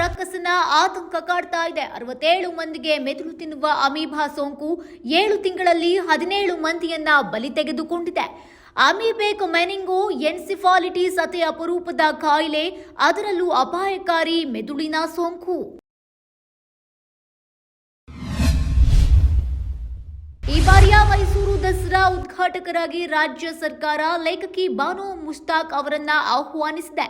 ರಕ್ಕಸನ ಆತಂಕ ಕಾಡ್ತಾ ಇದೆ. 67 ಮಂದಿಗೆ ಮೆದುಳು ತಿನ್ನುವ ಅಮೀಬಾ ಸೋಂಕು 7 ತಿಂಗಳಲ್ಲಿ 17 ಮಂದಿಯನ್ನ ಬಲಿ ತೆಗೆದುಕೊಂಡಿದೆ. ಅಮೀಬಿಕ್ ಮೆನಿಂಗೋ ಎನ್ಸಿಫಾಲಿಟಿಸ್ ಅತಿ ಅಪರೂಪದ ಕಾಯಿಲೆ, ಅದರಲ್ಲೂ ಅಪಾಯಕಾರಿ ಮೆದುಳಿನ ಸೋಂಕು. ಈ ಬಾರಿಯ ಮೈಸೂರು ದಸರಾ ಉದ್ಘಾಟಕರಾಗಿ ರಾಜ್ಯ ಸರ್ಕಾರ ಲೇಖಕಿ ಬಾನು ಮುಸ್ತಾಕ್ ಅವರನ್ನ ಆಹ್ವಾನಿಸಿದೆ.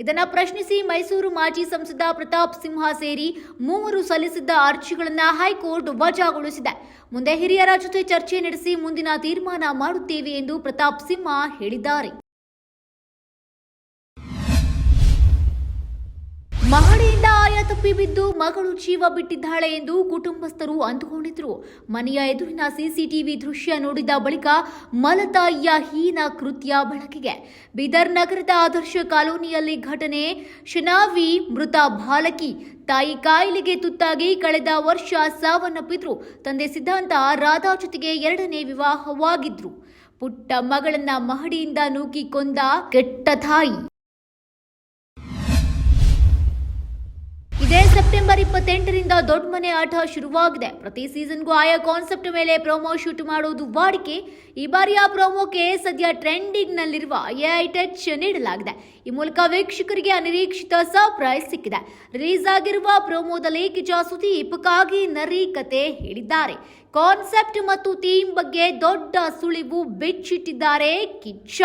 ಇದನ್ನು ಪ್ರಶ್ನಿಸಿ ಮೈಸೂರು ಮಾಜಿ ಸಂಸದ ಪ್ರತಾಪ್ ಸಿಂಹ ಸೇರಿ 3 ಸಲ್ಲಿಸಿದ್ದ ಅರ್ಜಿಗಳನ್ನು ಹೈಕೋರ್ಟ್ ವಜಾಗೊಳಿಸಿದೆ. ಮುಂದೆ ಹಿರಿಯರ ಜೊತೆ ಚರ್ಚೆ ನಡೆಸಿ ಮುಂದಿನ ತೀರ್ಮಾನ ಮಾಡುತ್ತೇವೆ ಎಂದು ಪ್ರತಾಪ್ ಸಿಂಹ ಹೇಳಿದ್ದಾರೆ. ಮಹಡಿಯಿಂದ ಆಯ ತಪ್ಪಿ ಬಿದ್ದು ಮಗಳು ಜೀವ ಬಿಟ್ಟಿದ್ದಾಳೆ ಎಂದು ಕುಟುಂಬಸ್ಥರು ಅಂದುಕೊಂಡಿದ್ರು. ಮನೆಯ ಎದುರಿನ ಸಿಸಿಟಿವಿ ದೃಶ್ಯ ನೋಡಿದ ಬಳಿಕ ಮಲತಾಯಿಯ ಹೀನ ಕೃತ್ಯ ಬೆಳಕಿಗೆ. ಬೀದರ್ ನಗರದ ಆದರ್ಶ ಕಾಲೋನಿಯಲ್ಲಿ ಘಟನೆ. ಶನಾವಿ ಮೃತ ಬಾಲಕಿ. ತಾಯಿ ಕಾಯಿಲೆಗೆ ತುತ್ತಾಗಿ ಕಳೆದ ವರ್ಷ ಸಾವನ್ನಪ್ಪಿದ್ರು. ತಂದೆ ಸಿದ್ಧಾಂತ ರಾಧಾ ಜೊತೆಗೆ 2ನೇ ವಿವಾಹವಾಗಿದ್ರು. ಪುಟ್ಟ ಮಗಳನ್ನ ಮಹಡಿಯಿಂದ ನೂಕಿ ಕೊಂದ ಕೆಟ್ಟ ತಾಯಿ. ಇದೇ ಸೆಪ್ಟೆಂಬರ್ 28ರಿಂದ ದೊಡ್ಡ ಮನೆ ಆಟ ಶುರುವಾಗಿದೆ. ಪ್ರತಿ ಸೀಸನ್ಗೂ ಆಯಾ ಕಾನ್ಸೆಪ್ಟ್ ಮೇಲೆ ಪ್ರೊಮೋ ಶೂಟ್ ಮಾಡೋದು ವಾಡಿಕೆ. ಈ ಬಾರಿಯ ಪ್ರೊಮೋಗೆ ಸದ್ಯ ಟ್ರೆಂಡಿಂಗ್ ನಲ್ಲಿರುವ AI ಟಚ್ ನೀಡಲಾಗಿದೆ. ಈ ಮೂಲಕ ವೀಕ್ಷಕರಿಗೆ ಅನಿರೀಕ್ಷಿತ ಸರ್ಪ್ರೈಸ್ ಸಿಕ್ಕಿದೆ. ರಿಲೀಸ್ ಆಗಿರುವ ಪ್ರೊಮೋದಲ್ಲಿ ಕಿಚ್ಚ ಸುದೀಪ್ ಕಾಗಿ ನರಿ ಕತೆ ಹೇಳಿದ್ದಾರೆ. ಕಾನ್ಸೆಪ್ಟ್ ಮತ್ತು ಥೀಮ್ ಬಗ್ಗೆ ದೊಡ್ಡ ಸುಳಿವು ಬಿಚ್ಚಿಟ್ಟಿದ್ದಾರೆ ಕಿಚ್ಚ.